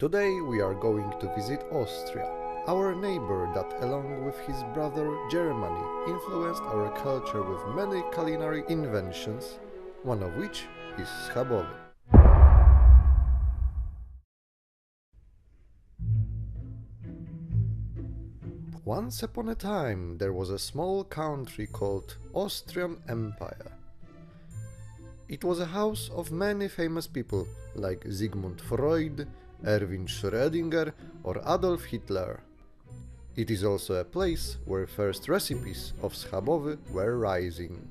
Today we are going to visit Austria, our neighbor that along with his brother Germany influenced our culture with many culinary inventions, one of which is schabowy. Once upon a time there was a small country called Austrian Empire. It was a house of many famous people like Sigmund Freud, Erwin Schrödinger or Adolf Hitler. It is also a place where first recipes of schabowy were rising.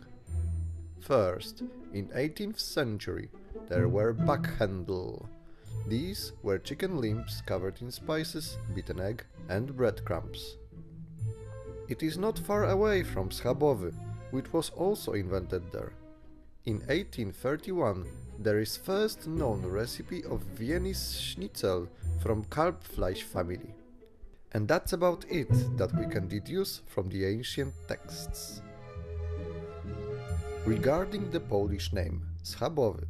First, in 18th century, there were backhandel. These were chicken limbs covered in spices, beaten egg and breadcrumbs. It is not far away from schabowy, which was also invented there. In 1831, there is first known recipe of Viennese Schnitzel from Kalbfleisch family. And that's about it that we can deduce from the ancient texts. Regarding the Polish name, schabowy,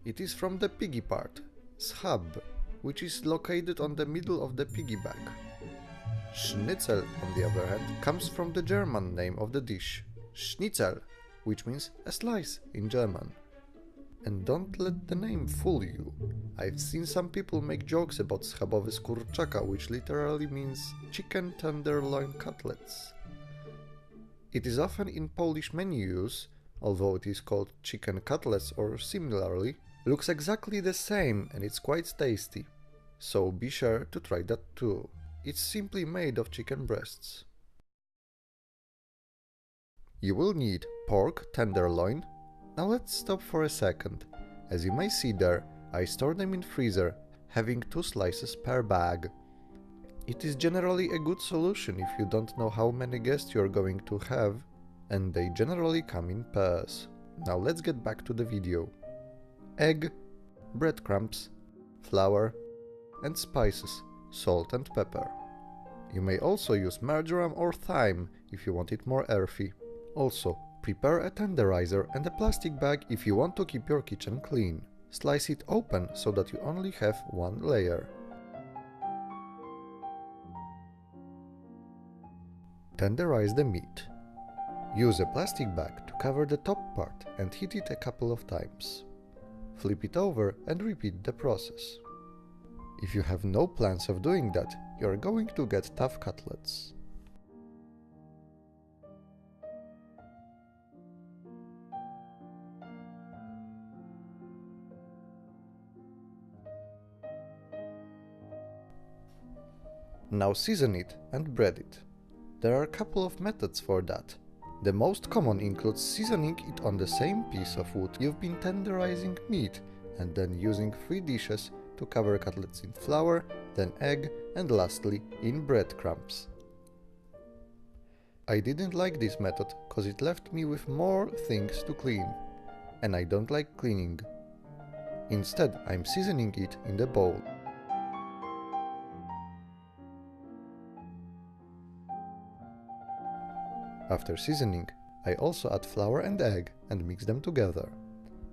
it is from the piggy part, schab, which is located on the middle of the piggy back. Schnitzel, on the other hand, comes from the German name of the dish, Schnitzel, which means a slice in German. And don't let the name fool you. I've seen some people make jokes about schabowy z kurczaka, which literally means chicken tenderloin cutlets. It is often in Polish menus, although it is called chicken cutlets or similarly, looks exactly the same and it's quite tasty. So be sure to try that too. It's simply made of chicken breasts. You will need pork tenderloin. Now let's stop for a second. As you may see there, I store them in freezer, having 2 slices per bag. It is generally a good solution if you don't know how many guests you are going to have, and they generally come in pairs. Now let's get back to the video. Egg, breadcrumbs, flour and spices, salt and pepper. You may also use marjoram or thyme if you want it more earthy. Also, prepare a tenderizer and a plastic bag if you want to keep your kitchen clean. Slice it open so that you only have one layer. Tenderize the meat. Use a plastic bag to cover the top part and heat it a couple of times. Flip it over and repeat the process. If you have no plans of doing that, you are going to get tough cutlets. Now season it and bread it. There are a couple of methods for that. The most common includes seasoning it on the same piece of wood you've been tenderizing meat and then using 3 dishes to cover cutlets in flour, then egg and lastly in breadcrumbs. I didn't like this method cause it left me with more things to clean, and I don't like cleaning. Instead, I'm seasoning it in the bowl. After seasoning, I also add flour and egg and mix them together.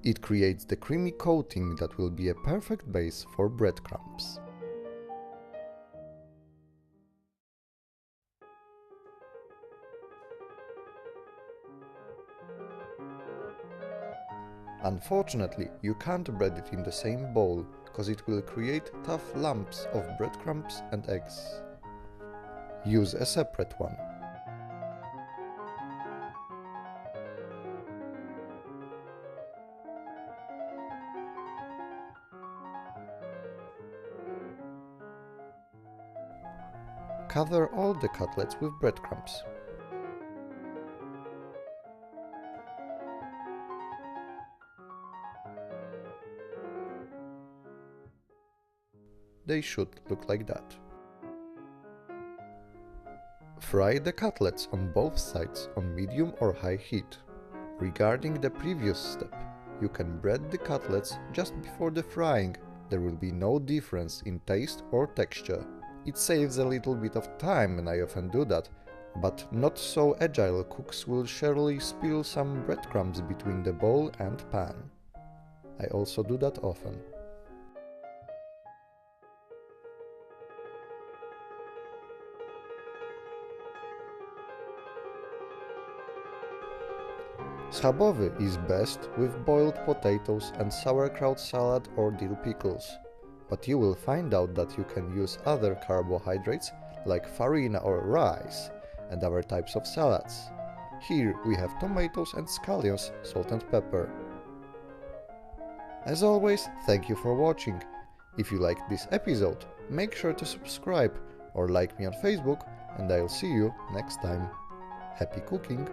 It creates the creamy coating that will be a perfect base for breadcrumbs. Unfortunately, you can't bread it in the same bowl, cause it will create tough lumps of breadcrumbs and eggs. Use a separate one. Cover all the cutlets with breadcrumbs. They should look like that. Fry the cutlets on both sides on medium or high heat. Regarding the previous step, you can bread the cutlets just before the frying. There will be no difference in taste or texture. It saves a little bit of time and I often do that, but not so agile cooks will surely spill some breadcrumbs between the bowl and pan. I also do that often. Schabowy is best with boiled potatoes and sauerkraut salad or dill pickles, but you will find out that you can use other carbohydrates like farina or rice and other types of salads. Here we have tomatoes and scallions, salt and pepper. As always, thank you for watching. If you liked this episode, make sure to subscribe or like me on Facebook, and I'll see you next time. Happy cooking!